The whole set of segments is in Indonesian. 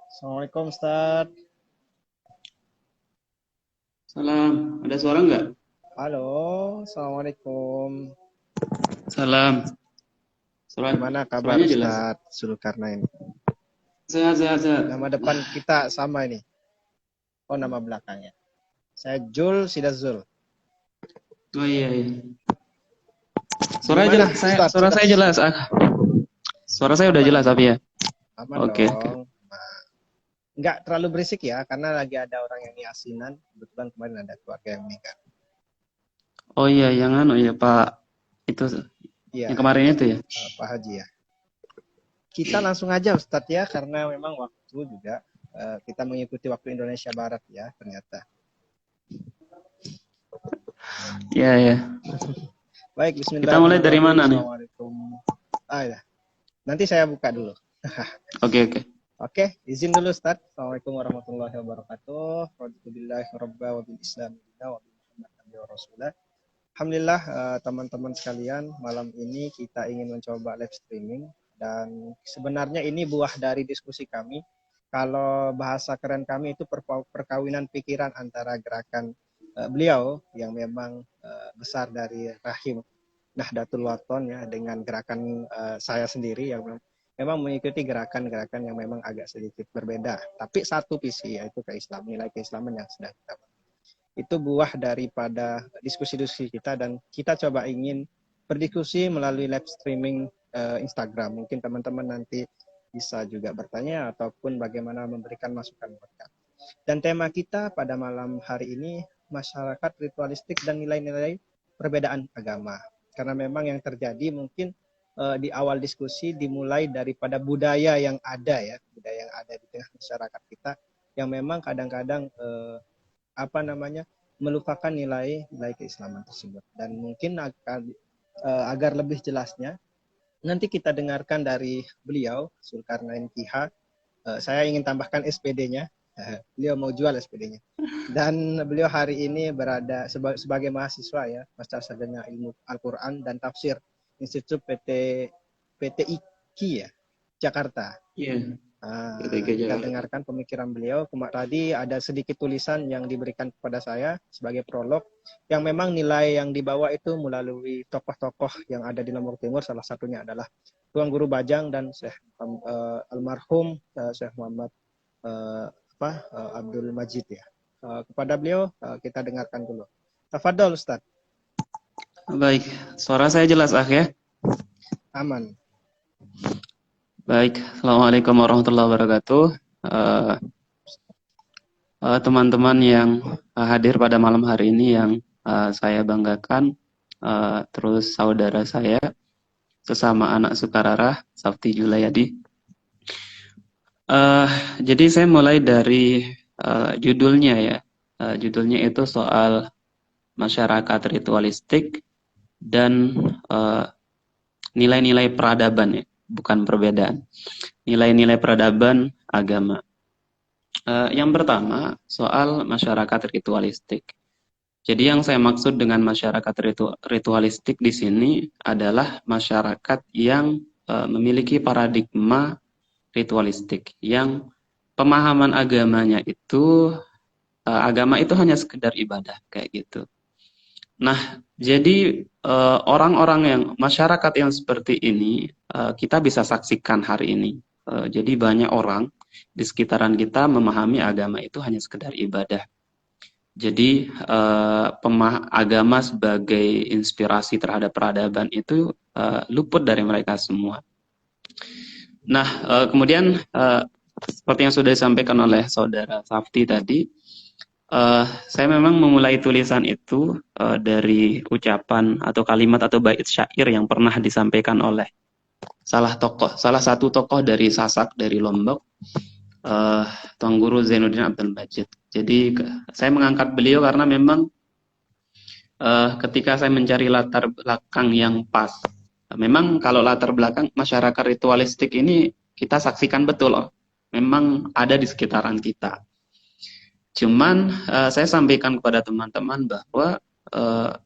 Assalamualaikum Ustaz. Salam, ada suara nggak? Halo, Assalamualaikum. Salam. Gimana kabar Suaranya jelas. Ustaz Zulkarnain? Sehat, sehat, sehat. Nama depan kita sama ini. Oh, nama belakangnya. Saya Jul Sidazul. Oh iya, iya. Gimana Ustaz? Suara saya jelas. Suara saya udah Aman, jelas, aman. tapi ya. Aman Oke, oke. dong. Nah, nggak terlalu berisik ya, karena lagi ada orang yang yasinan. Kebetulan kemarin ada keluarga yang meninggal. Oh iya, ya Pak. Itu Iya, yang kemarin itu ya. Pak Haji ya. Kita langsung aja Ustadz ya, karena memang waktu juga kita mengikuti waktu Indonesia Barat ya ternyata. Iya, ya. Baik, Kita mulai dari bismillahirrahmanirrahim. mana nih? Assalamualaikum. Ya. Nanti saya buka dulu. Oke, oke. Oke, izin dulu Ustaz. Assalamualaikum warahmatullahi wabarakatuh. Wabillahi robba wabil islam wa Rasulullah. Alhamdulillah teman-teman sekalian, malam ini kita ingin mencoba live streaming dan sebenarnya ini buah dari diskusi kami. Kalau bahasa keren kami itu perkawinan pikiran antara gerakan beliau yang memang besar dari rahim Nahdlatul Wathon ya dengan gerakan saya sendiri yang memang mengikuti gerakan-gerakan yang memang agak sedikit berbeda, tapi satu visi yaitu nilai keislaman yang sedang kita bangun. Itu buah daripada diskusi-diskusi kita dan kita coba ingin berdiskusi melalui live streaming Instagram. Mungkin teman-teman nanti bisa juga bertanya ataupun bagaimana memberikan masukan mereka. Dan tema kita pada malam hari ini masyarakat ritualistik dan nilai-nilai perbedaan agama. Karena memang yang terjadi mungkin di awal diskusi dimulai daripada budaya yang ada ya, budaya yang ada di tengah masyarakat kita yang memang kadang-kadang melupakan nilai-nilai keislaman tersebut. Dan mungkin agar lebih jelasnya nanti kita dengarkan dari beliau Zulkarnain Kiha. Saya ingin tambahkan SPD-nya. Beliau mau jual SPD-nya. Dan beliau hari ini berada sebagai mahasiswa ya, Master Sarjana Ilmu Al-Quran dan Tafsir Institut PTIQ ya, Jakarta. Iya. Kita dengarkan pemikiran beliau. Tadi ada sedikit tulisan yang diberikan kepada saya sebagai prolog, yang memang nilai yang dibawa itu melalui tokoh-tokoh yang ada di Lombok Timur. Salah satunya adalah Tuan Guru Bajang dan Syekh almarhum Syekh Muhammad Abdul Majid ya. Kepada beliau kita dengarkan dulu. Tafadhol Ustaz. Baik, suara saya jelas ya? Aman. Baik, Assalamualaikum warahmatullahi wabarakatuh. Teman-teman yang hadir pada malam hari ini yang saya banggakan, terus saudara saya, sesama anak Sukararah, Safti Julayadi. Jadi saya mulai dari judulnya ya. Judulnya itu soal masyarakat ritualistik dan nilai-nilai peradaban ya, bukan perbedaan. Nilai-nilai peradaban agama. Yang pertama, soal masyarakat ritualistik. Jadi yang saya maksud dengan masyarakat ritualistik di sini adalah masyarakat yang memiliki paradigma ritualistik, yang pemahaman agamanya itu agama itu hanya sekedar ibadah kayak gitu. Nah, jadi orang-orang yang masyarakat yang seperti ini kita bisa saksikan hari ini. Jadi banyak orang di sekitaran kita memahami agama itu hanya sekedar ibadah. Jadi agama sebagai inspirasi terhadap peradaban itu luput dari mereka semua. Nah, kemudian seperti yang sudah disampaikan oleh saudara Safti tadi, saya memang memulai tulisan itu dari ucapan atau kalimat atau bait syair yang pernah disampaikan oleh salah satu tokoh dari Sasak, dari Lombok, Tuan Guru Zainuddin Abdul Majid. Jadi saya mengangkat beliau karena memang ketika saya mencari latar belakang yang pas, memang kalau latar belakang masyarakat ritualistik ini kita saksikan betul loh, memang ada di sekitaran kita. Cuman saya sampaikan kepada teman-teman bahwa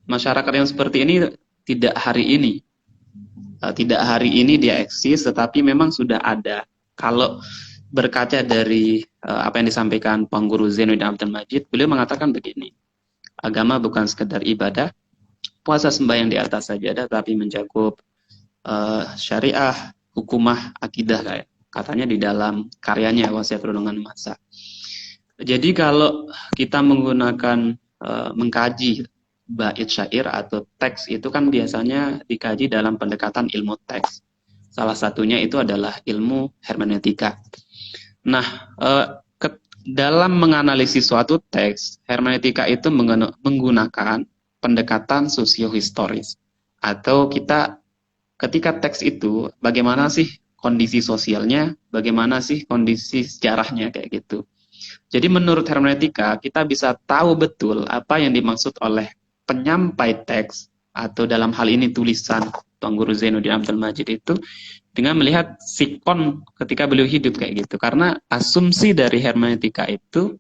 masyarakat yang seperti ini tidak hari ini. Tidak hari ini dia eksis, tetapi memang sudah ada. Kalau berkaca dari apa yang disampaikan Pengguru Zainuddin Abdul Majid, beliau mengatakan begini, agama bukan sekedar ibadah, puasa sembahyang di atas sajadah, tapi mencakup syariah, hukumah, akidah, kayak katanya di dalam karyanya Wasiat Renungan Masa. Jadi kalau kita menggunakan mengkaji bait syair atau teks itu kan biasanya dikaji dalam pendekatan ilmu teks. Salah satunya itu adalah ilmu hermeneutika. Nah, dalam menganalisis suatu teks, hermeneutika itu menggunakan pendekatan sosiohistoris. Atau kita ketika teks itu bagaimana sih kondisi sosialnya, bagaimana sih kondisi sejarahnya kayak gitu. Jadi menurut hermeneutika kita bisa tahu betul apa yang dimaksud oleh penyampai teks atau dalam hal ini tulisan Tuan Guru Zainuddin Abdul Majid itu dengan melihat sikon ketika beliau hidup kayak gitu. Karena asumsi dari hermeneutika itu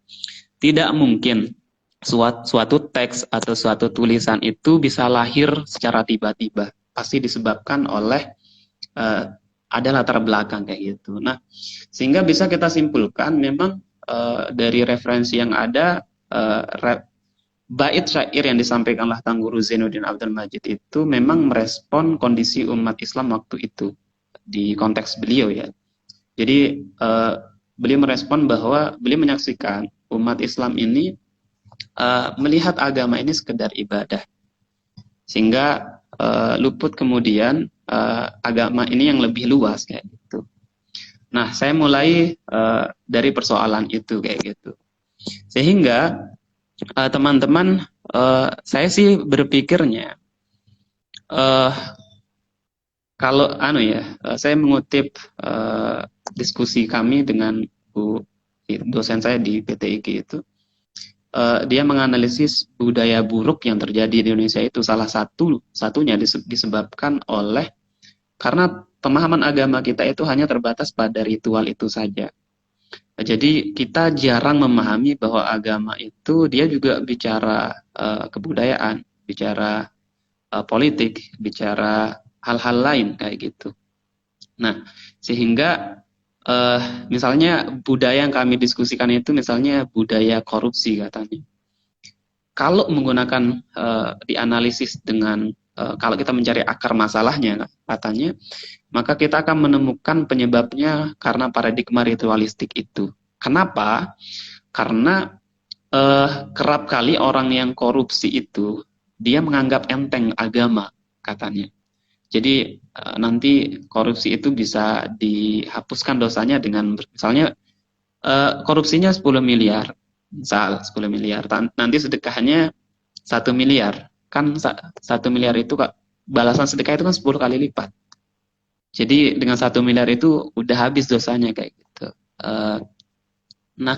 tidak mungkin suatu teks atau suatu tulisan itu bisa lahir secara tiba-tiba. Pasti disebabkan oleh ada latar belakang kayak gitu. Nah, sehingga bisa kita simpulkan memang dari referensi yang ada bait syair yang disampaikan oleh Tuan Guru Zainuddin Abdul Majid itu memang merespon kondisi umat Islam waktu itu di konteks beliau ya. Jadi beliau merespon bahwa beliau menyaksikan umat Islam ini melihat agama ini sekedar ibadah, sehingga luput kemudian agama ini yang lebih luas kayak gitu. Nah, saya mulai dari persoalan itu kayak gitu, sehingga teman-teman, saya sih berpikirnya kalau saya mengutip diskusi kami dengan Bu dosen saya di PTIG itu, dia menganalisis budaya buruk yang terjadi di Indonesia itu satunya disebabkan oleh karena pemahaman agama kita itu hanya terbatas pada ritual itu saja. Jadi kita jarang memahami bahwa agama itu dia juga bicara kebudayaan, bicara politik, bicara hal-hal lain kayak gitu. Nah, sehingga misalnya budaya yang kami diskusikan itu misalnya budaya korupsi katanya. Kalau menggunakan dianalisis dengan kalau kita mencari akar masalahnya katanya, maka kita akan menemukan penyebabnya karena paradigma ritualistik itu. Kenapa? Karena kerap kali orang yang korupsi itu dia menganggap enteng agama katanya. Jadi nanti korupsi itu bisa dihapuskan dosanya dengan misalnya korupsinya 10 miliar. Misal 10 miliar. Nanti sedekahnya 1 miliar. Kan 1 miliar itu Kak, balasan sedekah itu kan 10 kali lipat. Jadi dengan 1 miliar itu udah habis dosanya kayak gitu. Nah,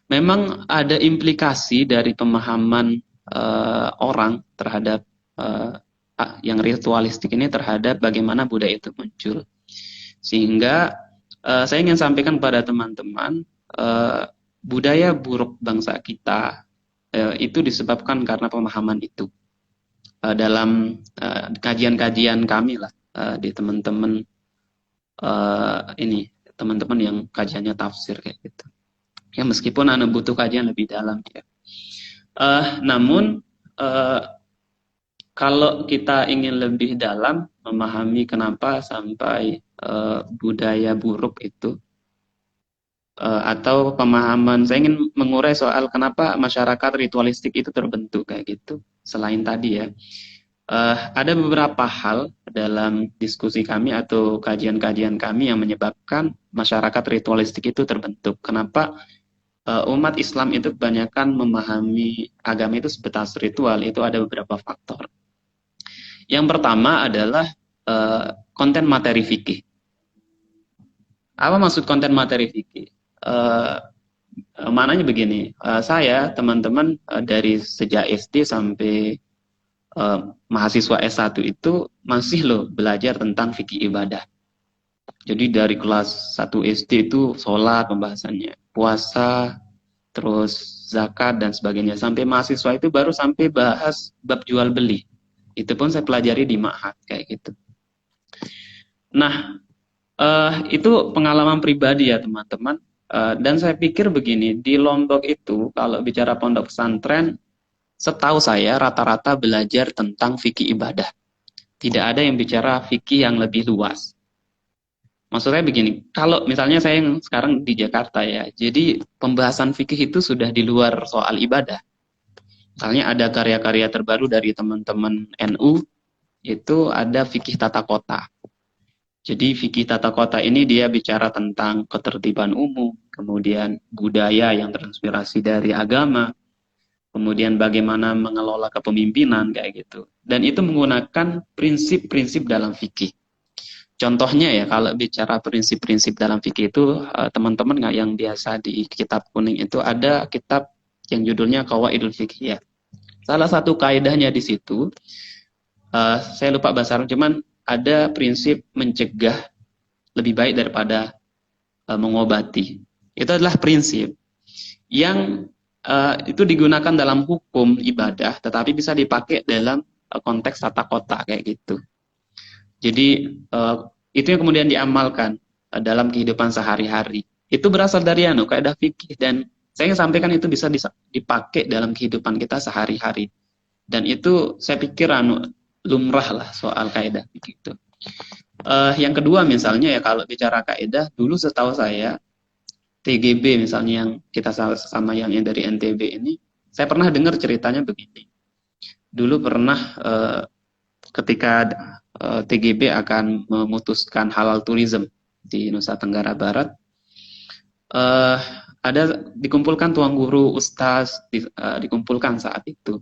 memang ada implikasi dari pemahaman orang terhadap yang ritualistik ini terhadap bagaimana budaya itu muncul. Sehingga saya ingin sampaikan kepada teman-teman budaya buruk bangsa kita itu disebabkan karena pemahaman itu. Dalam kajian-kajian kami lah di teman-teman teman-teman yang kajiannya tafsir kayak gitu. Ya meskipun Anda butuh kajian lebih dalam ya. Namun kalau kita ingin lebih dalam memahami kenapa sampai budaya buruk itu atau pemahaman, saya ingin mengurai soal kenapa masyarakat ritualistik itu terbentuk kayak gitu. Selain tadi ya, ada beberapa hal dalam diskusi kami atau kajian-kajian kami yang menyebabkan masyarakat ritualistik itu terbentuk. Kenapa umat Islam itu kebanyakan memahami agama itu sebatas ritual, itu ada beberapa faktor. Yang pertama adalah konten materi fikih. Apa maksud konten materi fikih? Maknanya begini, saya teman-teman dari sejak SD sampai mahasiswa S1 itu masih loh belajar tentang fikih ibadah. Jadi dari kelas 1 SD itu sholat pembahasannya, puasa, terus zakat dan sebagainya. Sampai mahasiswa itu baru sampai bahas bab jual beli. Itu pun saya pelajari di Ma'had kayak gitu. Nah, itu pengalaman pribadi ya teman-teman. Dan saya pikir begini, di Lombok itu kalau bicara pondok pesantren, setahu saya rata-rata belajar tentang fikih ibadah. Tidak ada yang bicara fikih yang lebih luas. Maksudnya begini, kalau misalnya saya yang sekarang di Jakarta ya, jadi pembahasan fikih itu sudah di luar soal ibadah. Misalnya ada karya-karya terbaru dari teman-teman NU, itu ada fikih tata kota. Jadi fikih tata kota ini dia bicara tentang ketertiban umum, kemudian budaya yang terinspirasi dari agama, kemudian bagaimana mengelola kepemimpinan kayak gitu. Dan itu menggunakan prinsip-prinsip dalam fikih. Contohnya ya kalau bicara prinsip-prinsip dalam fikih itu teman-teman nggak yang biasa di kitab kuning itu ada kitab yang judulnya Qawaidul Fiqhiyah. Salah satu kaidahnya di situ saya lupa bahasa Arab, cuman ada prinsip mencegah lebih baik daripada mengobati. Itu adalah prinsip yang itu digunakan dalam hukum ibadah, tetapi bisa dipakai dalam konteks tata kota kayak gitu. Jadi itu yang kemudian diamalkan dalam kehidupan sehari-hari. Itu berasal dari kaidah fikih, dan saya ingin sampaikan itu bisa dipakai dalam kehidupan kita sehari-hari. Dan itu saya pikir lumrah lah soal kaidah fikih itu. Yang kedua misalnya ya kalau bicara kaidah, dulu setahu saya TGB misalnya yang kita sama yang dari NTB ini, saya pernah dengar ceritanya begini. Dulu pernah ketika TGB akan memutuskan halal tourism di Nusa Tenggara Barat, ada dikumpulkan tuan guru, ustaz, dikumpulkan saat itu.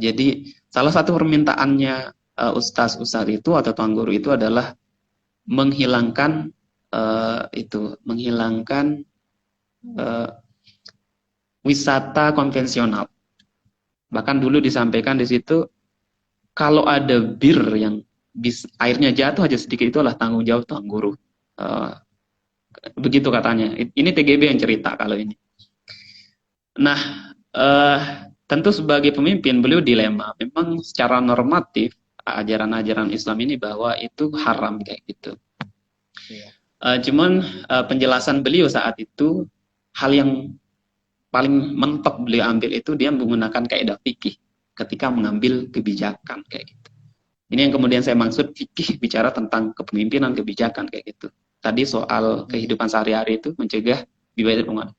Jadi salah satu permintaannya ustaz-ustaz itu atau tuan guru itu adalah menghilangkan wisata konvensional. Bahkan dulu disampaikan di situ kalau ada bir yang airnya jatuh aja sedikit, itu adalah tanggung jawab tuan guru. Begitu katanya. Ini TGB yang cerita kalau ini. Nah, tentu sebagai pemimpin beliau dilema. Memang secara normatif ajaran-ajaran Islam ini bahwa itu haram kayak gitu. Cuman penjelasan beliau saat itu, hal yang paling mentok beliau ambil itu dia menggunakan kaidah fikih ketika mengambil kebijakan kayak gitu. Ini yang kemudian saya maksud fikih bicara tentang kepemimpinan kebijakan kayak gitu. Tadi soal kehidupan sehari-hari itu mencegah biwayat penguatan.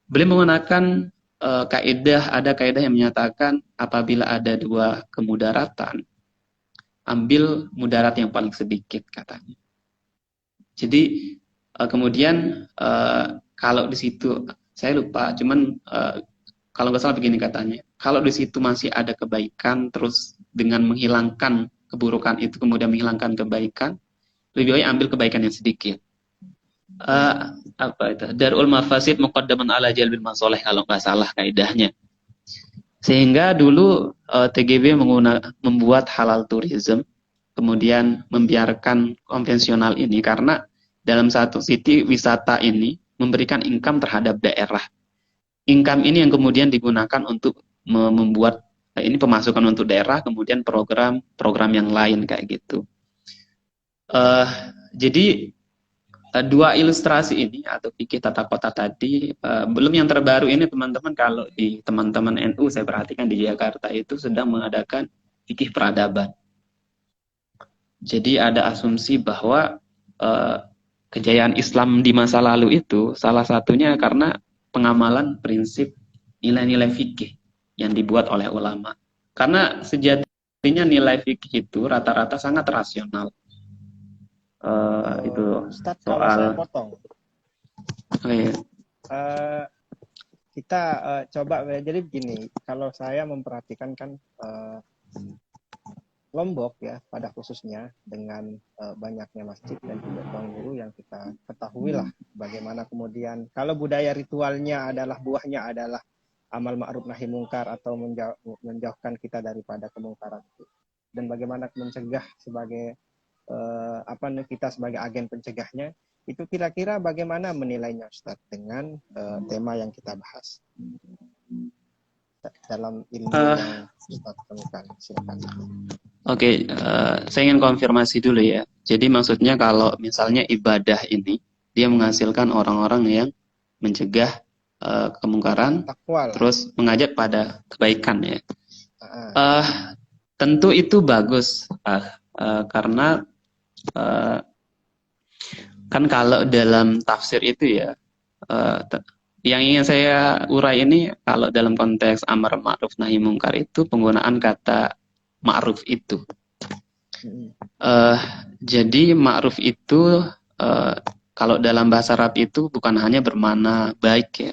Beliau menggunakan ada kaidah yang menyatakan apabila ada dua kemudaratan, ambil mudarat yang paling sedikit katanya. Jadi kemudian kalau di situ saya lupa, cuman kalau nggak salah begini katanya, kalau di situ masih ada kebaikan, terus dengan menghilangkan keburukan itu kemudian menghilangkan kebaikan, lebih baik ambil kebaikan yang sedikit. Apa itu? Darul mafasid muqaddaman ala jalbil masoleh kalau nggak salah kaidahnya. Sehingga dulu TGB membuat halal tourism, kemudian membiarkan konvensional ini karena dalam satu sisi wisata ini memberikan income terhadap daerah. Income ini yang kemudian digunakan untuk membuat ini pemasukan untuk daerah, kemudian program yang lain kayak gitu. Jadi dua ilustrasi ini atau fikih tata kota tadi, belum yang terbaru ini teman-teman, kalau di teman-teman NU saya perhatikan di Jakarta itu sedang mengadakan fikih peradaban. Jadi ada asumsi bahwa kejayaan Islam di masa lalu itu salah satunya karena pengamalan prinsip nilai-nilai fikih yang dibuat oleh ulama. Karena sejatinya nilai fikih itu rata-rata sangat rasional. Itu Ustadz, soal. kalau saya potong. Okay. Kita coba, jadi begini, kalau saya memperhatikan kan Lombok ya pada khususnya dengan banyaknya masjid dan juga tuan guru yang kita ketahui lah bagaimana kemudian kalau budaya ritualnya adalah buahnya adalah amal ma'ruf nahi mungkar atau menjauhkan kita daripada kemungkaran itu, dan bagaimana mencegah sebagai kita sebagai agen pencegahnya, itu kira-kira bagaimana menilainya Ustadz dengan tema yang kita bahas? dalam ilmu Eh, yang Ustaz temukan. Silakan. Oke, saya ingin konfirmasi dulu ya. Jadi maksudnya kalau misalnya ibadah ini dia menghasilkan orang-orang yang mencegah kemungkaran, Takwa lah. terus mengajak pada kebaikan ya. Ah, Eh, Tentu itu bagus, karena eh, kan kalau dalam tafsir itu ya, eh, te- yang ingin saya urai ini kalau dalam konteks amar ma'ruf nahi mungkar itu penggunaan kata ma'ruf itu. Eh, jadi ma'ruf itu eh, kalau dalam bahasa Arab itu bukan hanya bermakna baik ya,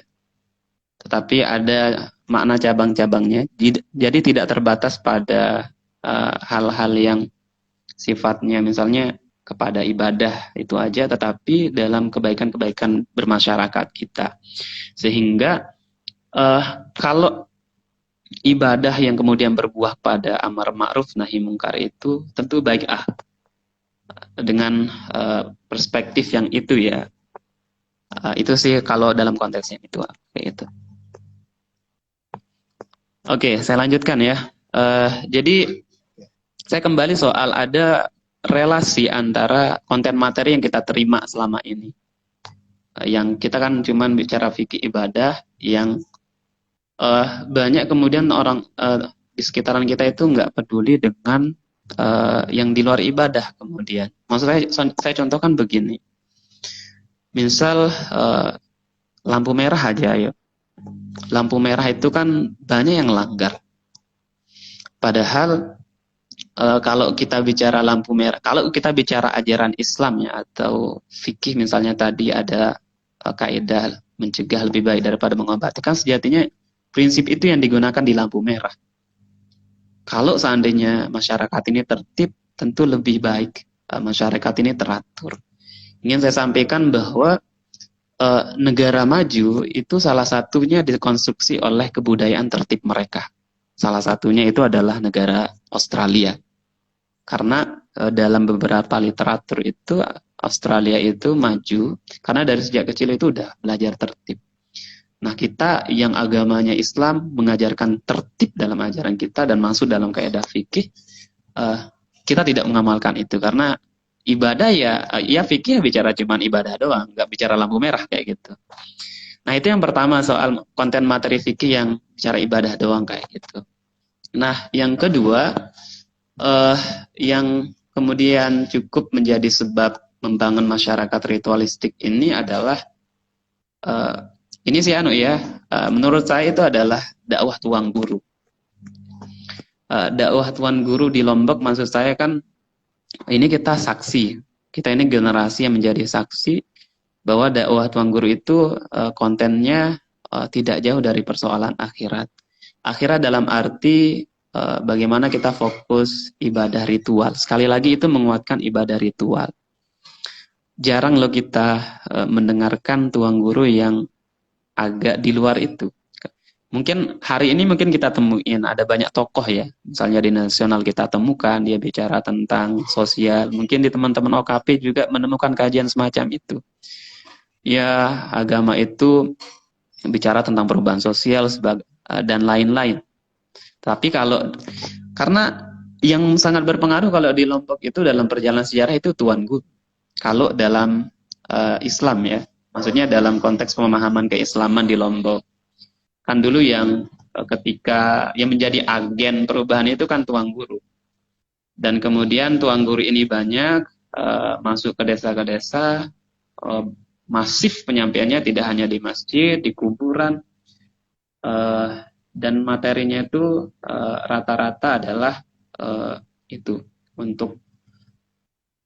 tetapi ada makna cabang-cabangnya. Jadi tidak terbatas pada hal-hal yang sifatnya misalnya kepada ibadah itu aja, tetapi dalam kebaikan-kebaikan bermasyarakat kita. Sehingga kalau ibadah yang kemudian berbuah pada amar ma'ruf nahi mungkar itu tentu baik dengan perspektif yang itu ya. Itu sih kalau dalam konteksnya itu kayak itu. Oke, saya lanjutkan ya. Jadi saya kembali soal ada relasi antara konten materi yang kita terima selama ini. Yang kita kan cuman bicara fikih ibadah yang banyak kemudian orang di sekitaran kita itu nggak peduli dengan yang di luar ibadah kemudian. Maksud saya contohkan begini. Misal lampu merah aja ya. Lampu merah itu kan banyak yang langgar. Padahal kalau kita bicara lampu merah, kalau kita bicara ajaran Islam ya atau fikih misalnya tadi ada kaidah mencegah lebih baik daripada mengobati, kan sejatinya prinsip itu yang digunakan di lampu merah. Kalau seandainya masyarakat ini tertib, tentu lebih baik masyarakat ini teratur. Ingin saya sampaikan bahwa negara maju itu salah satunya dikonstruksi oleh kebudayaan tertib mereka. Salah satunya itu adalah negara Australia. Karena dalam beberapa literatur itu Australia itu maju karena dari sejak kecil itu udah belajar tertib. Nah, kita yang agamanya Islam mengajarkan tertib dalam ajaran kita dan masuk dalam kaidah fikih, kita tidak mengamalkan itu karena ibadah ya fikih bicara cuman ibadah doang, nggak bicara lampu merah kayak gitu. Nah, itu yang pertama soal konten materi fikih yang bicara ibadah doang kayak gitu. Nah, yang kedua, yang kemudian cukup menjadi sebab membangun masyarakat ritualistik ini adalah ini sih menurut saya itu adalah dakwah tuang guru. Dakwah tuan guru di Lombok maksud saya kan ini kita saksi, kita ini generasi yang menjadi saksi bahwa dakwah tuan guru itu kontennya tidak jauh dari persoalan akhirat. Akhirat dalam arti bagaimana kita fokus ibadah ritual. Sekali lagi itu menguatkan ibadah ritual. Jarang loh kita mendengarkan tuang guru yang agak di luar itu. Mungkin hari ini mungkin kita temuin ada banyak tokoh ya. Misalnya di nasional kita temukan dia bicara tentang sosial. Mungkin di teman-teman OKP juga menemukan kajian semacam itu. Ya, agama itu bicara tentang perubahan sosial dan lain-lain. Tapi karena yang sangat berpengaruh kalau di Lombok itu dalam perjalanan sejarah itu tuan guru. Kalau dalam Islam ya, maksudnya dalam konteks pemahaman keislaman di Lombok. Kan dulu yang ketika yang menjadi agen perubahan itu kan tuang guru. Dan kemudian tuang guru ini banyak masuk ke desa masif penyampaiannya tidak hanya di masjid, di kuburan, dan materinya itu rata-rata adalah itu untuk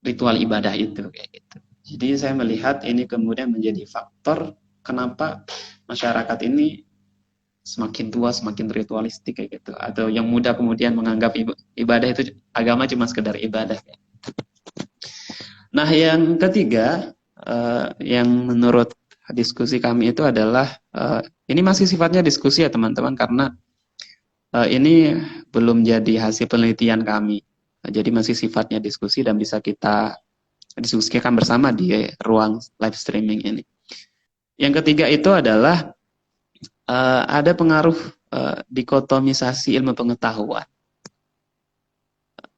ritual ibadah itu kayak gitu. Jadi saya melihat ini kemudian menjadi faktor kenapa masyarakat ini semakin tua semakin ritualistik kayak gitu, atau yang muda kemudian menganggap ibadah itu agama cuma sekedar ibadah. Nah, yang ketiga yang menurut diskusi kami itu adalah ini masih sifatnya diskusi ya teman-teman, karena ini belum jadi hasil penelitian kami. Jadi masih sifatnya diskusi dan bisa kita diskusikan bersama di ruang live streaming ini. Yang ketiga itu adalah ada pengaruh dikotomisasi ilmu pengetahuan.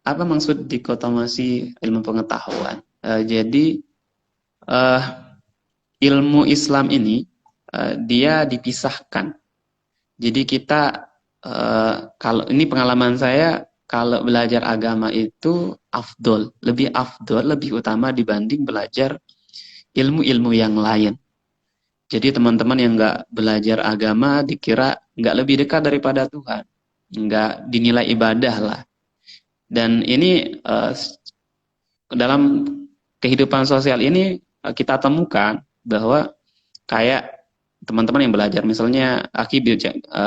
Apa maksud dikotomisasi ilmu pengetahuan? Jadi ilmu Islam ini dia dipisahkan. Jadi kita kalau ini pengalaman saya, kalau belajar agama itu lebih afdol, lebih utama dibanding belajar ilmu-ilmu yang lain. Jadi teman-teman yang nggak belajar agama dikira nggak lebih dekat daripada Tuhan, nggak dinilai ibadah lah. Dan ini dalam kehidupan sosial ini kita temukan bahwa kayak teman-teman yang belajar, misalnya Aki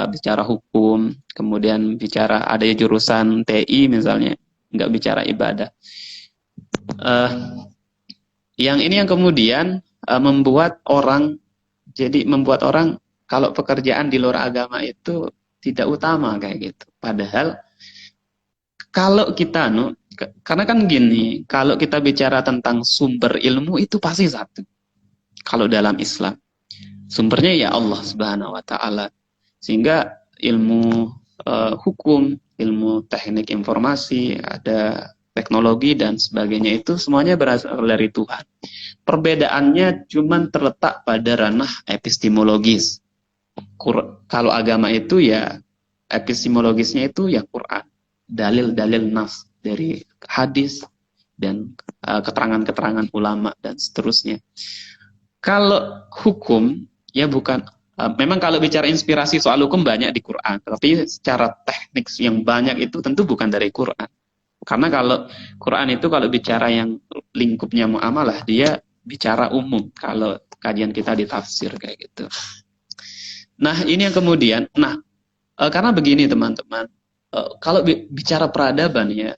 bicara hukum, kemudian bicara ada jurusan TI misalnya, nggak bicara ibadah. Yang ini yang kemudian membuat orang kalau pekerjaan di luar agama itu tidak utama kayak gitu. Padahal kalau kita karena kan gini, kalau kita bicara tentang sumber ilmu itu pasti satu. Kalau dalam Islam, sumbernya ya Allah Subhanahu wa taala. Sehingga ilmu hukum, ilmu teknik informasi, ada teknologi dan sebagainya itu semuanya berasal dari Tuhan. Perbedaannya cuma terletak pada ranah epistemologis. Kalau agama itu ya epistemologisnya itu ya Quran, dalil-dalil nas dari hadis dan keterangan-keterangan ulama dan seterusnya. Kalau hukum ya bukan, memang kalau bicara inspirasi soal hukum banyak di Quran, tapi secara teknik yang banyak itu tentu bukan dari Quran. Karena kalau Quran itu kalau bicara yang lingkupnya muamalah, dia bicara umum kalau kajian kita di tafsir kayak gitu. Nah, ini yang kemudian, karena begini teman-teman, kalau bicara peradaban ya,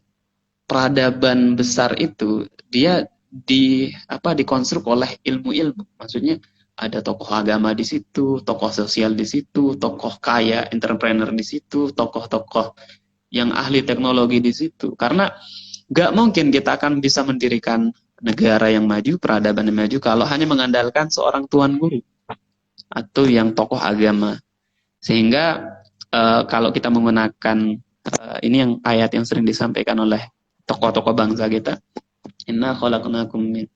peradaban besar itu dia dikonstruk oleh ilmu-ilmu. Maksudnya ada tokoh agama di situ, tokoh sosial di situ, tokoh kaya, entrepreneur di situ, tokoh-tokoh yang ahli teknologi di situ. Karena nggak mungkin kita akan bisa mendirikan negara yang maju, peradaban yang maju kalau hanya mengandalkan seorang tuan guru atau yang tokoh agama. Sehingga kalau kita menggunakan ini yang ayat yang sering disampaikan oleh tokoh-tokoh bangsa kita, inna khalaqnakum min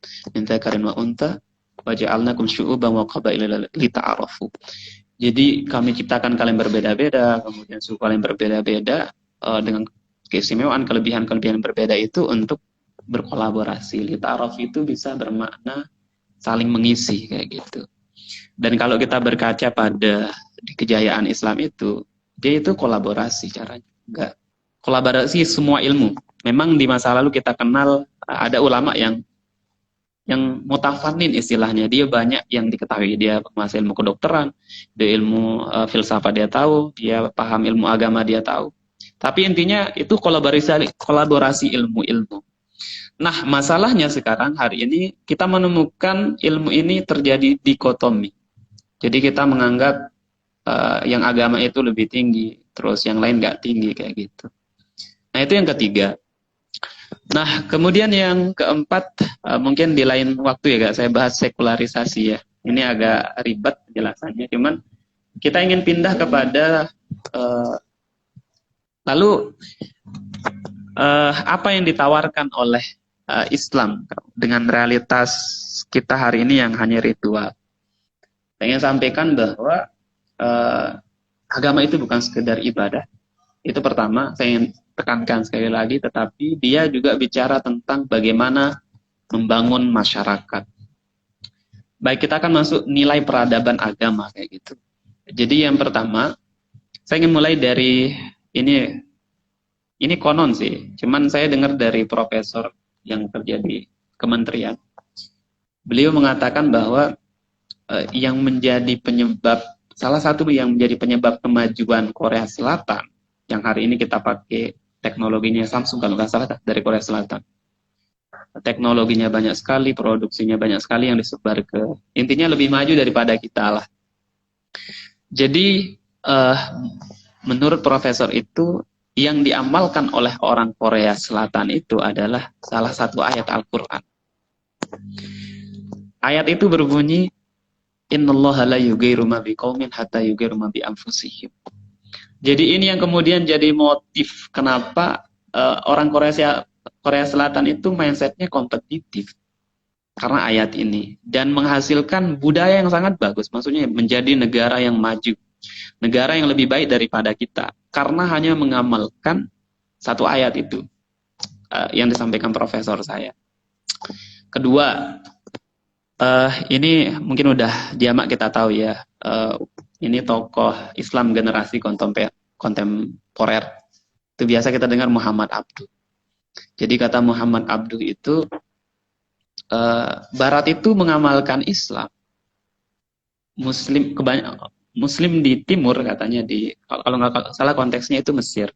dzakarin wa untha wa ja'alnakum syu'uban wa qabaila lita'arafu. Jadi kami ciptakan kalian berbeda-beda, kemudian suku kalian berbeda-beda dengan keistimewaan, kelebihan-kelebihan berbeda itu untuk berkolaborasi. Lita'araf itu bisa bermakna saling mengisi kayak gitu. Dan kalau kita berkaca pada di kejayaan Islam itu, dia itu kolaborasi caranya. Enggak kolaborasi semua ilmu. Memang di masa lalu kita kenal ada ulama yang mutafannin istilahnya, dia banyak yang diketahui, dia menguasai ilmu kedokteran, dia ilmu filsafat dia tahu, dia paham ilmu agama dia tahu. Tapi intinya itu kolaborasi ilmu-ilmu. Nah, masalahnya sekarang hari ini kita menemukan ilmu ini terjadi dikotomi. Jadi kita menganggap yang agama itu lebih tinggi, terus yang lain nggak tinggi kayak gitu. Nah, itu yang ketiga. Nah, kemudian yang keempat, mungkin di lain waktu ya Kak, saya bahas sekularisasi ya. Ini agak ribet penjelasannya, cuman kita ingin pindah kepada lalu apa yang ditawarkan oleh Islam dengan realitas kita hari ini yang hanya ritual. Saya ingin sampaikan bahwa agama itu bukan sekedar ibadah. Itu pertama, saya ingin tekankan sekali lagi, tetapi dia juga bicara tentang bagaimana membangun masyarakat. Baik, kita akan masuk nilai peradaban agama kayak gitu. Jadi yang pertama, saya ingin mulai dari ini konon sih, cuman saya dengar dari profesor yang kerja di kementerian. Beliau mengatakan bahwa yang menjadi penyebab, salah satu yang menjadi penyebab kemajuan Korea Selatan, yang hari ini kita pakai teknologinya Samsung kalau nggak salah dari Korea Selatan. Teknologinya banyak sekali, produksinya banyak sekali yang disebar ke, intinya lebih maju daripada kita lah. Jadi menurut profesor itu yang diamalkan oleh orang Korea Selatan itu adalah salah satu ayat Al-Quran. Ayat itu berbunyi, innallaha la yughayyiru ma biqaumin hatta yughayyiru ma bi anfusihim. Jadi ini yang kemudian jadi motif kenapa orang Korea Selatan itu mindsetnya kompetitif karena ayat ini dan menghasilkan budaya yang sangat bagus. Maksudnya menjadi negara yang maju, negara yang lebih baik daripada kita karena hanya mengamalkan satu ayat itu yang disampaikan profesor saya. Kedua, ini mungkin udah diamak kita tahu ya. Ini tokoh Islam generasi kontemporer. Itu biasa kita dengar Muhammad Abduh. Jadi kata Muhammad Abduh itu, Barat itu mengamalkan Islam. Muslim di timur katanya kalau nggak salah konteksnya itu Mesir.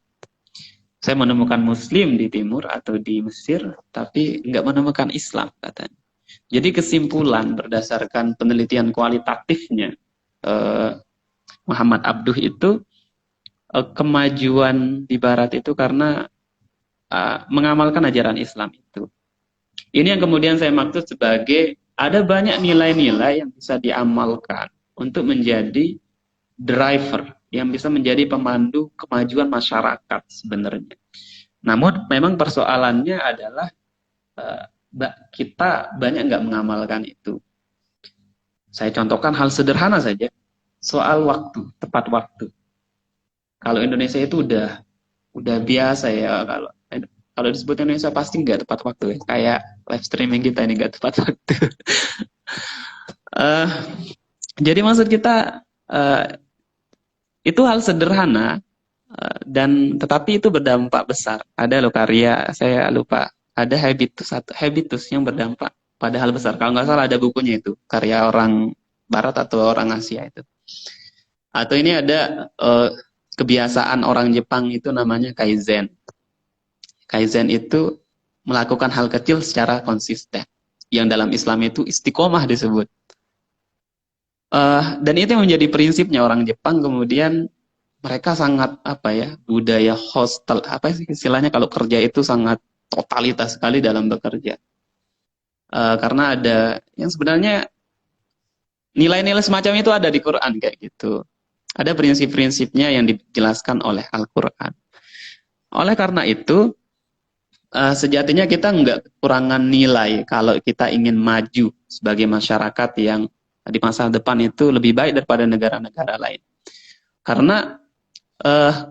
Saya menemukan Muslim di timur atau di Mesir, tapi nggak menemukan Islam katanya. Jadi kesimpulan berdasarkan penelitian kualitatifnya Muhammad Abduh itu kemajuan di Barat itu karena mengamalkan ajaran Islam itu. Ini yang kemudian saya maksud sebagai ada banyak nilai-nilai yang bisa diamalkan untuk menjadi driver, yang bisa menjadi pemandu kemajuan masyarakat sebenarnya. Namun memang persoalannya adalah kita banyak nggak mengamalkan itu. Saya contohkan hal sederhana saja, soal waktu, tepat waktu. Kalau Indonesia itu udah biasa ya, kalau disebut Indonesia pasti nggak tepat waktu ya. Kayak live streaming kita ini nggak tepat waktu. Jadi maksud kita itu hal sederhana dan tetapi itu berdampak besar. Ada loh karya, saya lupa, ada habitus yang berdampak pada hal besar. Kalau nggak salah ada bukunya itu, karya orang Barat atau orang Asia itu. Atau ini ada kebiasaan orang Jepang itu namanya kaizen. Kaizen itu melakukan hal kecil secara konsisten. Yang dalam Islam itu istiqomah disebut. Dan itu yang menjadi prinsipnya orang Jepang. Kemudian mereka sangat budaya hostel, sih istilahnya kalau kerja itu sangat totalitas sekali dalam bekerja. Karena ada yang sebenarnya nilai-nilai semacam itu ada di Quran kayak gitu. Ada prinsip-prinsipnya yang dijelaskan oleh Al-Quran. Oleh karena itu, sejatinya kita nggak kekurangan nilai kalau kita ingin maju sebagai masyarakat yang di masa depan itu lebih baik daripada negara-negara lain. Karena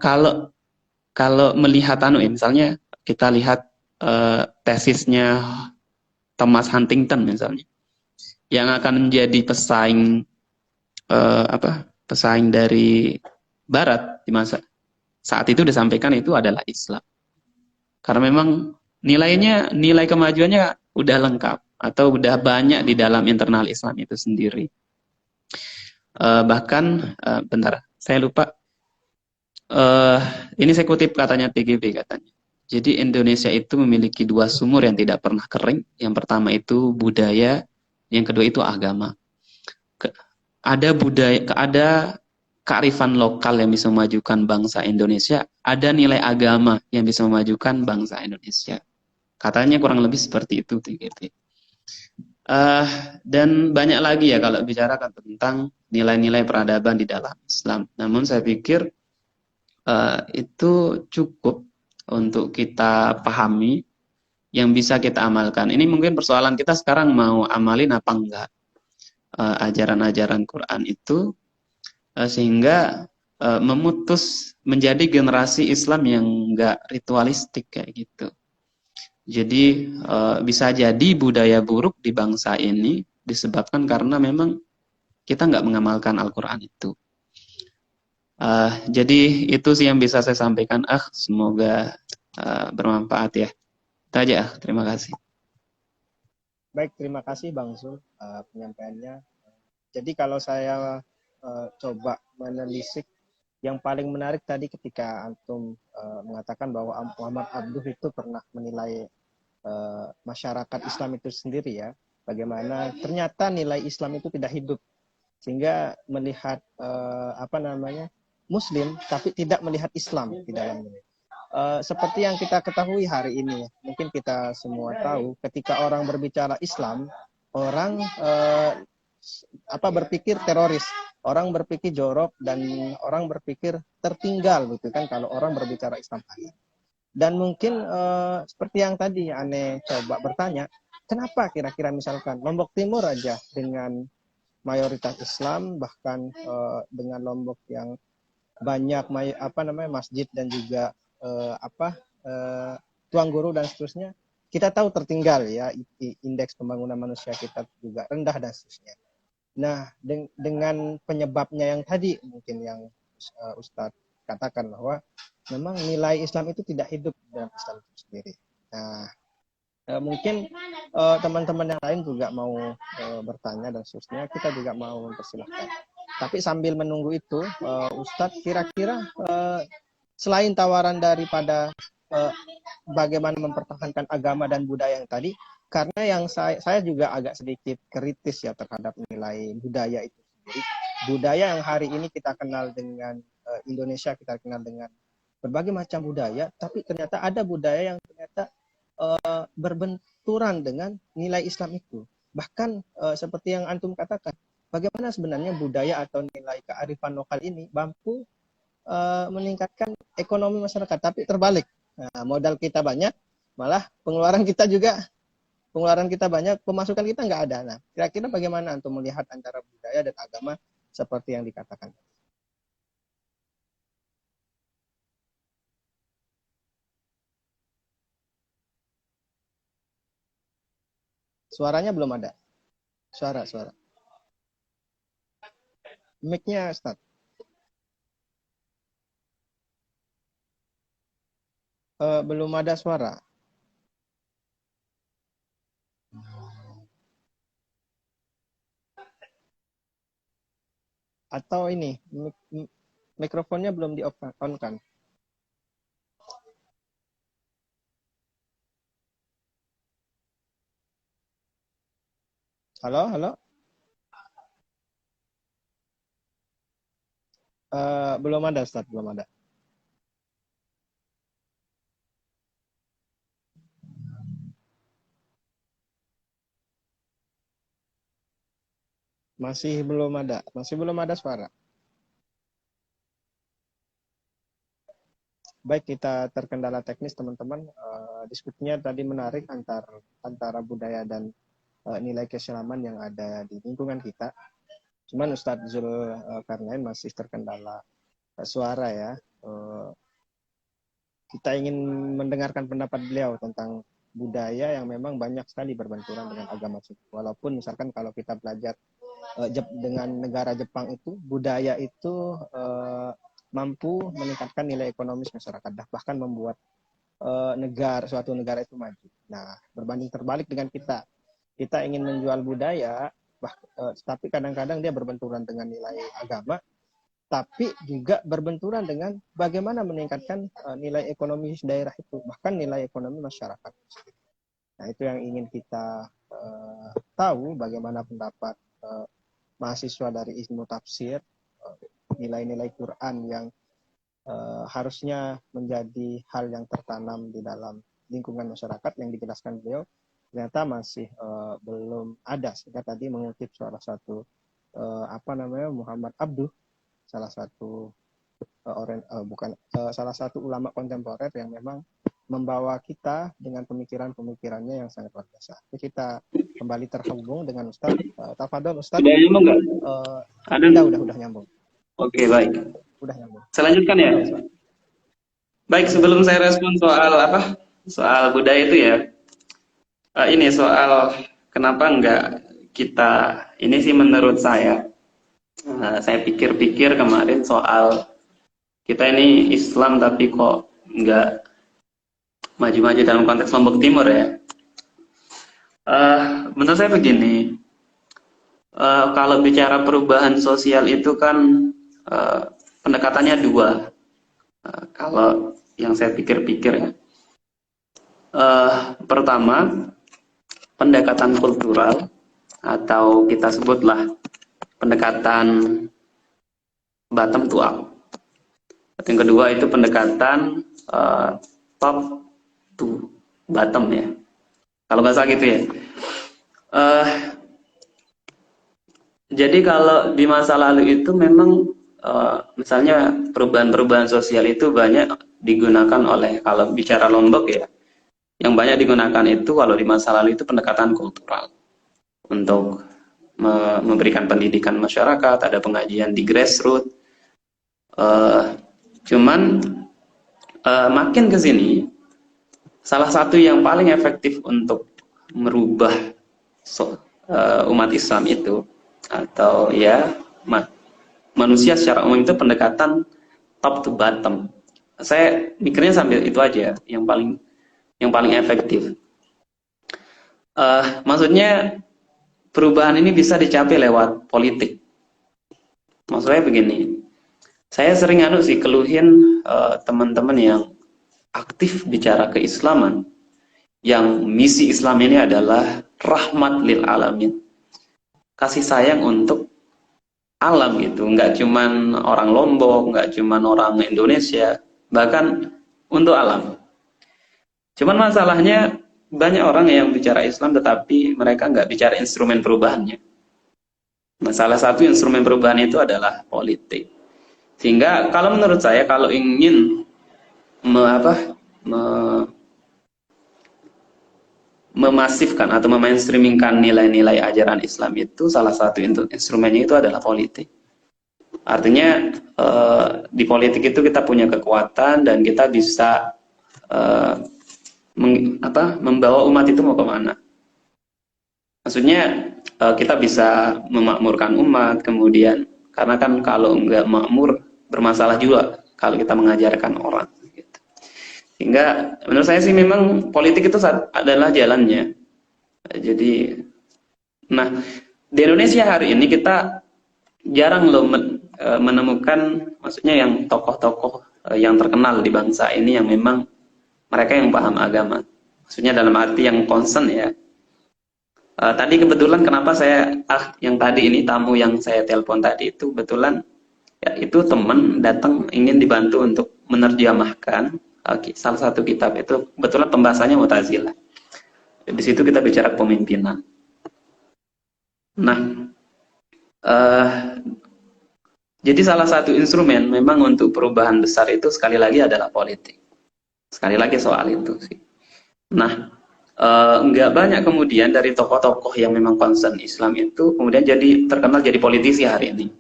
kalau melihat misalnya kita lihat tesisnya Thomas Huntington misalnya, yang akan menjadi pesaing pesaing dari Barat di masa saat itu disampaikan itu adalah Islam. Karena memang nilai kemajuannya udah lengkap atau udah banyak di dalam internal Islam itu sendiri. Bahkan bentar, saya lupa. Ini saya kutip katanya TGB katanya. Jadi Indonesia itu memiliki 2 sumur yang tidak pernah kering. Yang pertama itu budaya, yang kedua itu agama. Ada kearifan lokal yang bisa memajukan bangsa Indonesia, ada nilai agama yang bisa memajukan bangsa Indonesia. Katanya kurang lebih seperti itu TGB. Dan banyak lagi ya kalau bicarakan tentang nilai-nilai peradaban di dalam Islam. Namun saya pikir itu cukup untuk kita pahami yang bisa kita amalkan. Ini mungkin persoalan kita sekarang mau amalin apa enggak ajaran-ajaran Quran itu sehingga memutus menjadi generasi Islam yang enggak ritualistik kayak gitu. Jadi bisa jadi budaya buruk di bangsa ini disebabkan karena memang kita enggak mengamalkan Al-Quran itu. Jadi itu sih yang bisa saya sampaikan. Semoga bermanfaat ya. Itu aja. Terima kasih. Baik, terima kasih Bang Zul penyampaiannya. Jadi kalau saya coba menelisik, yang paling menarik tadi ketika Antum mengatakan bahwa Muhammad Abduh itu pernah menilai masyarakat Islam itu sendiri ya, bagaimana ternyata nilai Islam itu tidak hidup, sehingga melihat Muslim tapi tidak melihat Islam di dalamnya. Seperti yang kita ketahui hari ini, mungkin kita semua tahu, ketika orang berbicara Islam, orang berpikir teroris. orang berpikir jorok dan orang berpikir tertinggal gitu kan kalau orang berbicara Islam Alia. Dan mungkin seperti yang tadi Ane coba bertanya, kenapa kira-kira misalkan Lombok Timur aja dengan mayoritas Islam, bahkan dengan Lombok yang banyak masjid dan juga tuang guru dan seterusnya, kita tahu tertinggal ya, indeks pembangunan manusia kita juga rendah dan seterusnya. Nah, dengan penyebabnya yang tadi mungkin yang Ustadz katakan bahwa memang nilai Islam itu tidak hidup dalam Islam itu sendiri. Nah, mungkin teman-teman yang lain juga mau bertanya dan seterusnya, kita juga mau mempersilahkan. Tapi sambil menunggu itu, Ustadz kira-kira selain tawaran daripada bagaimana mempertahankan agama dan budaya yang tadi, karena yang saya juga agak sedikit kritis ya terhadap nilai budaya itu sendiri. Budaya yang hari ini kita kenal dengan Indonesia, kita kenal dengan berbagai macam budaya, tapi ternyata ada budaya yang ternyata berbenturan dengan nilai Islam itu. Bahkan seperti yang Antum katakan, bagaimana sebenarnya budaya atau nilai kearifan lokal ini mampu meningkatkan ekonomi masyarakat, tapi terbalik. Nah, modal kita banyak, malah pengeluaran kita banyak, pemasukan kita nggak ada. Nah, kira-kira bagaimana Antum melihat antara budaya dan agama seperti yang dikatakan? Suaranya belum ada. Suara. Mic-nya start. Belum ada suara. Atau ini, mikrofonnya belum di-on kan? Halo? Belum ada, Ustaz, belum ada. Masih belum ada suara. Baik, kita terkendala teknis teman-teman. Diskusinya tadi menarik antara budaya dan nilai keislaman yang ada di lingkungan kita. Cuman Ustadz Zulkarnain masih terkendala suara ya. Kita ingin mendengarkan pendapat beliau tentang budaya yang memang banyak sekali berbenturan dengan agama kita. Walaupun misalkan kalau kita belajar dengan negara Jepang itu, budaya itu mampu meningkatkan nilai ekonomis masyarakat, bahkan membuat suatu negara itu maju. Nah, berbanding terbalik dengan kita ingin menjual budaya, tapi kadang-kadang dia berbenturan dengan nilai agama, tapi juga berbenturan dengan bagaimana meningkatkan nilai ekonomi daerah itu, bahkan nilai ekonomi masyarakat. Nah, itu yang ingin kita tahu, bagaimana pendapat mahasiswa dari Ilmu Tafsir, nilai-nilai Quran yang harusnya menjadi hal yang tertanam di dalam lingkungan masyarakat yang dijelaskan beliau, ternyata masih belum ada. Sehingga tadi mengutip salah satu Muhammad Abduh, salah satu salah satu ulama kontemporer yang memang membawa kita dengan pemikirannya yang sangat luar biasa. Jadi kita kembali terhubung dengan Ustaz. Tafadhol Ustaz. Sudah nyambung nggak? Udah nyambung. Oke, baik. Udah nyambung. Saya lanjutkan ya. Baik, sebelum saya respon soal budaya itu ya, ini soal kenapa enggak kita, ini sih menurut saya pikir-pikir kemarin soal kita ini Islam tapi kok enggak maju-maju dalam konteks Lombok Timur ya. Menurut saya begini, kalau bicara perubahan sosial itu kan pendekatannya dua. Kalau yang saya pikir-pikir ya, pertama pendekatan kultural atau kita sebutlah pendekatan bottom to up. Yang kedua itu pendekatan top to bottom ya. Kalau bahasa gitu ya. Jadi kalau di masa lalu itu memang misalnya perubahan-perubahan sosial itu banyak digunakan oleh, kalau bicara Lombok ya, yang banyak digunakan itu kalau di masa lalu itu pendekatan kultural untuk memberikan pendidikan masyarakat, ada pengajian di grassroots. Eh, Cuman makin ke sini, salah satu yang paling efektif untuk merubah umat Islam itu, atau ya manusia secara umum, itu pendekatan top to bottom. Saya mikirnya sambil itu aja yang paling efektif. Maksudnya perubahan ini bisa dicapai lewat politik. Maksudnya begini, saya sering sih keluhin teman-teman yang aktif bicara keislaman, yang misi Islam ini adalah rahmat lil alamin, kasih sayang untuk alam gitu, nggak cuman orang Lombok, nggak cuman orang Indonesia, bahkan untuk alam. Cuman masalahnya banyak orang yang bicara Islam tetapi mereka nggak bicara instrumen perubahannya. Nah, salah satu instrumen perubahan itu adalah politik. Sehingga kalau menurut saya, kalau ingin me, apa, me- memasifkan atau memainstreamingkan nilai-nilai ajaran Islam, itu salah satu instrumennya itu adalah politik. Artinya di politik itu kita punya kekuatan dan kita bisa eh, membawa umat itu mau kemana. Maksudnya kita bisa memakmurkan umat, kemudian karena kan kalau nggak makmur bermasalah juga kalau kita mengajarkan orang. Gitu. Sehingga menurut saya sih memang politik itu adalah jalannya. Jadi, nah di Indonesia hari ini kita jarang loh menemukan, maksudnya yang tokoh-tokoh yang terkenal di bangsa ini yang memang mereka yang paham agama. Maksudnya dalam arti yang concern ya. Tadi kebetulan kenapa saya yang tadi ini tamu yang saya telepon tadi itu kebetulan ya, itu teman datang ingin dibantu untuk menerjemahkan salah satu kitab itu, kebetulan pembahasannya Mu'tazilah. Di situ kita bicara kepemimpinan. Nah, uh, jadi salah satu instrumen memang untuk perubahan besar itu sekali lagi adalah politik. Sekali lagi soal itu sih. Nah, nggak banyak kemudian dari tokoh-tokoh yang memang concern Islam itu kemudian jadi terkenal jadi politisi hari ini.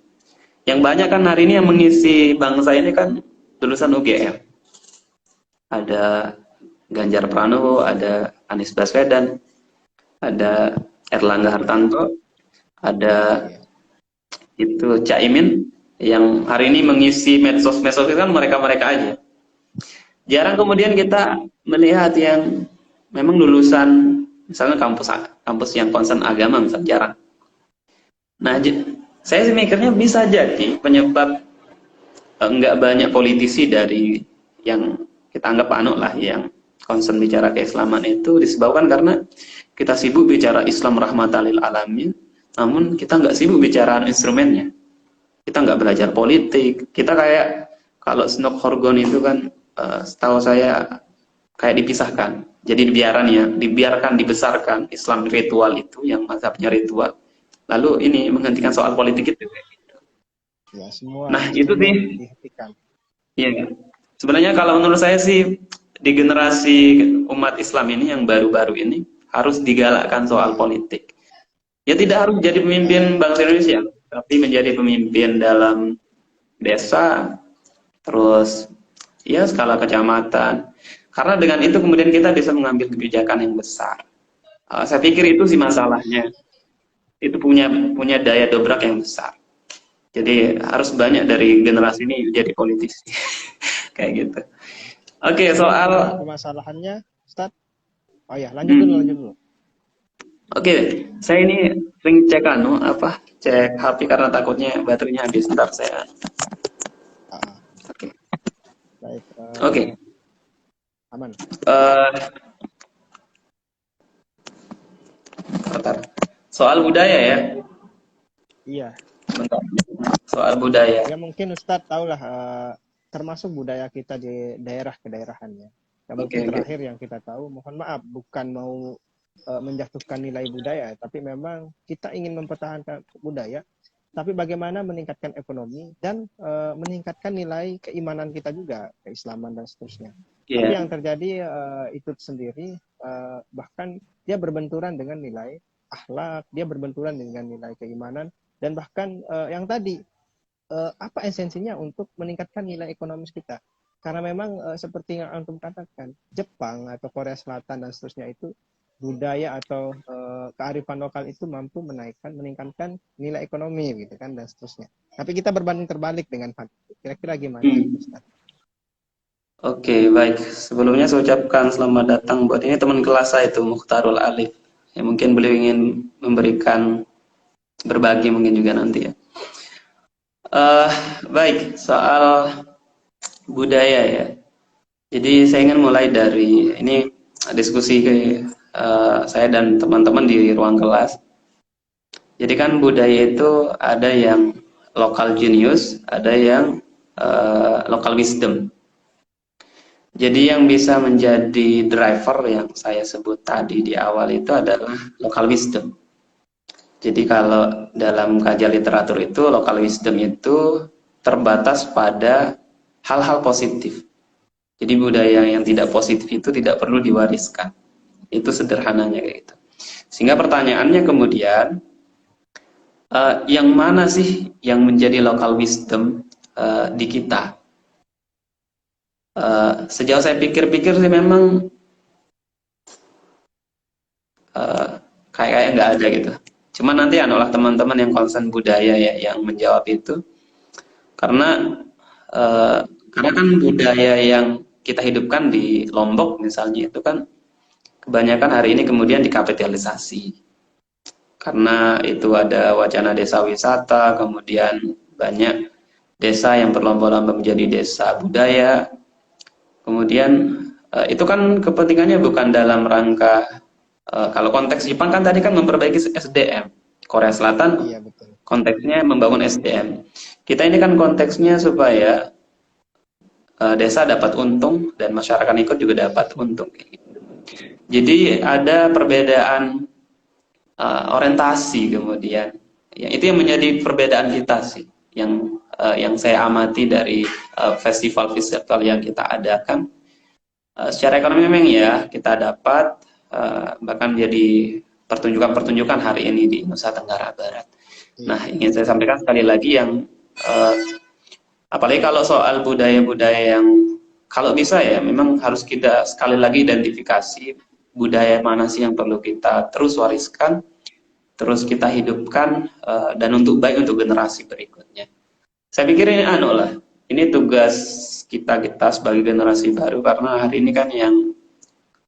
Yang banyak kan hari ini yang mengisi bangsa ini kan lulusan UGM. Ada Ganjar Pranowo, ada Anies Baswedan, ada Erlangga Hartanto, ada itu Caimin, yang hari ini mengisi medsos-medsos itu kan mereka-mereka aja. Jarang kemudian kita melihat yang memang lulusan misalnya kampus yang concern agama, misalnya jarang. Nah, saya sih mikirnya bisa jadi penyebab enggak banyak politisi dari yang kita anggap lah yang concern bicara keislaman itu disebabkan karena kita sibuk bicara Islam rahmatan lil alamin, namun kita nggak sibuk bicara instrumennya. Kita nggak belajar politik. Kita kayak kalau Snok Horgon itu kan setahu saya kayak dipisahkan. Jadi dibiarkan dibesarkan Islam ritual itu yang mazhabnya ritual. Lalu ini menghentikan soal politik itu. Ya, semua Nah, itu sih. dihentikan. Iya. Sebenarnya kalau menurut saya sih di generasi umat Islam ini yang baru-baru ini harus digalakkan soal politik. Ya tidak harus jadi pemimpin bangsa Indonesia, tapi menjadi pemimpin dalam desa, terus ya skala kecamatan. Karena dengan itu kemudian kita bisa mengambil kebijakan yang besar. Saya pikir itu sih masalahnya. Itu punya daya dobrak yang besar. Jadi harus banyak dari generasi ini jadi politisi. Kayak gitu. Oke, soal permasalahannya, Ustaz. Oh ya, lanjut dulu. Oke, saya ini sering cek cek HP karena takutnya baterainya habis. Ntar saya. Oke. Baik. Oke. Aman. Soal budaya ya. Iya. Bentar. Soal budaya. Ya mungkin Ustadz tahulah termasuk budaya kita di daerah kedaerahannya. Ya, mungkin terakhir yang kita tahu, mohon maaf, bukan mau menjatuhkan nilai budaya, tapi memang kita ingin mempertahankan budaya. tapi bagaimana meningkatkan ekonomi dan meningkatkan nilai keimanan kita juga, keislaman dan seterusnya. Tapi Iya. yang terjadi itu sendiri bahkan dia berbenturan dengan nilai akhlak, dia berbenturan dengan nilai keimanan, dan bahkan yang tadi apa esensinya untuk meningkatkan nilai ekonomis kita. Karena memang seperti yang antum katakan, Jepang atau Korea Selatan dan seterusnya itu budaya atau kearifan lokal itu mampu meningkatkan nilai ekonomi gitu kan dan seterusnya. Tapi kita berbanding terbalik dengan hal itu. Kira-kira gimana Ustaz? Oke, baik. Sebelumnya saya ucapkan selamat datang buat ini teman kelas saya itu Mukhtarul Alif. Ya, mungkin beliau ingin memberikan berbagi mungkin juga nanti ya. Eh, Baik, soal budaya ya. Jadi saya ingin mulai dari ini diskusi saya dan teman-teman di ruang kelas. Jadi kan budaya itu ada yang local genius, ada yang local wisdom. Jadi yang bisa menjadi driver yang saya sebut tadi di awal itu adalah local wisdom. Jadi kalau dalam kajian literatur itu local wisdom itu terbatas pada hal-hal positif. Jadi budaya yang tidak positif itu tidak perlu diwariskan. Itu sederhananya kayak gitu. Sehingga pertanyaannya kemudian yang mana sih yang menjadi local wisdom di kita? Sejauh saya pikir-pikir sih memang uh, kayak nggak ada gitu. Cuma nanti adalah teman-teman yang concern budaya ya yang menjawab itu. Karena uh, karena kan budaya yang kita hidupkan di Lombok misalnya itu kan kebanyakan hari ini kemudian dikapitalisasi. Karena itu ada wacana desa wisata, kemudian banyak desa yang berlomba-lomba menjadi desa budaya. Kemudian itu kan kepentingannya bukan dalam rangka kalau konteks Jepang kan tadi kan memperbaiki SDM. Korea Selatan Iya betul. konteksnya membangun SDM. Kita ini kan konteksnya supaya desa dapat untung dan masyarakat ikut juga dapat untung. Jadi ada perbedaan orientasi kemudian. Ya, itu yang menjadi perbedaan kita sih. Yang saya amati dari festival-festival yang kita adakan. Secara ekonomi memang ya kita dapat bahkan jadi pertunjukan-pertunjukan hari ini di Nusa Tenggara Barat. Iya. Nah, ingin saya sampaikan sekali lagi yang apalagi kalau soal budaya-budaya yang kalau bisa ya memang harus kita sekali lagi identifikasi budaya mana sih yang perlu kita terus wariskan, terus kita hidupkan dan untuk baik untuk generasi berikutnya. Saya pikir ini ini tugas kita sebagai generasi baru karena hari ini kan yang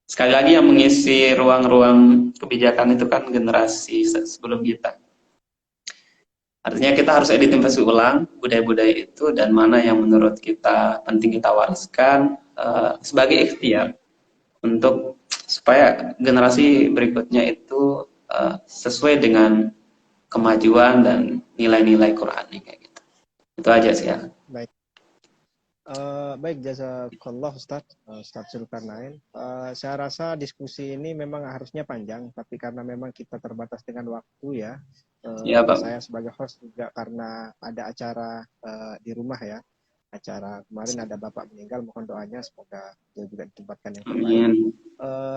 sekali lagi yang mengisi ruang-ruang kebijakan itu kan generasi sebelum kita. Artinya kita harus identifikasi ulang budaya-budaya itu dan mana yang menurut kita penting kita wariskan sebagai ikhtiar untuk supaya generasi berikutnya itu sesuai dengan kemajuan dan nilai-nilai Quran kayak gitu. Itu aja sih ya. Baik. Baik, jazakallah Ustaz Zulkarnain. Saya rasa diskusi ini memang harusnya panjang, tapi karena memang kita terbatas dengan waktu ya. Ya, Pak. Saya sebagai host juga karena ada acara di rumah ya. Acara kemarin ada bapak meninggal, mohon doanya semoga dia juga ditempatkan yang terbaik. Amin.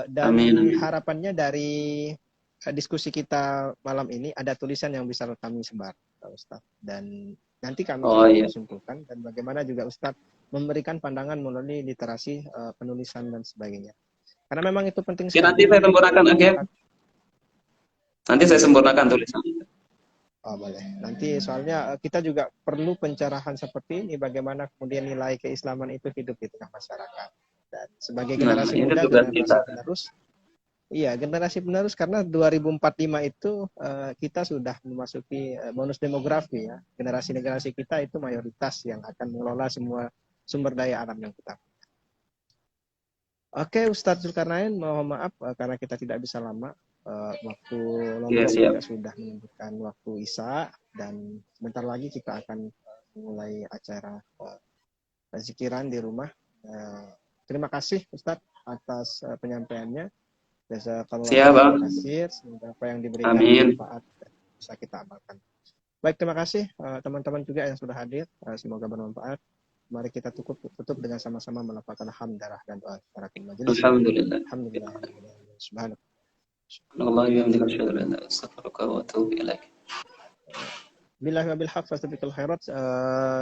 Dan Amin. harapannya dari diskusi kita malam ini ada tulisan yang bisa kami sebar, Ustaz. Dan nanti kami Iya. simpulkan dan bagaimana juga Ustaz memberikan pandangan melalui literasi penulisan dan sebagainya. Karena memang itu penting sekali. Nanti saya sempurnakan, oke? Nanti saya sempurnakan tulisan. Oh, boleh. Nanti soalnya kita juga perlu pencerahan seperti ini, bagaimana kemudian nilai keislaman itu hidup di tengah masyarakat. Dan sebagai generasi muda, generasi penerus, iya, generasi penerus karena 2045 itu kita sudah memasuki bonus demografi ya. Generasi-generasi kita itu mayoritas yang akan mengelola semua sumber daya alam yang kita. Oke, Ustadz Zulkarnain, mohon maaf karena kita tidak bisa lama. Waktu Lombok juga sudah menunjukkan waktu Isya dan sebentar lagi kita akan mulai acara zikiran di rumah. Terima kasih Ustadz atas penyampaiannya. Jazakallahu khairan. Semoga apa yang diberikan manfaat dan bisa kita amalkan. Baik, terima kasih teman-teman juga yang sudah hadir. Semoga bermanfaat. Mari kita tutup dengan sama-sama melafalkan hamdalah dan doa kifaratul majelis. Alhamdulillah. Alhamdulillah. Subhanallah. Allah bihamdika asyhadu an la ilaha illa anta astaghfiruka wa atubu ilaik. Billahi wabil haq fastabiqul khairat.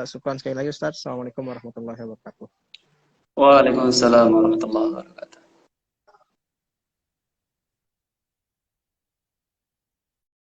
Syukran sekali lagi Ustaz. Assalamualaikum warahmatullahi wabarakatuh. Waalaikumsalam warahmatullahi wabarakatuh.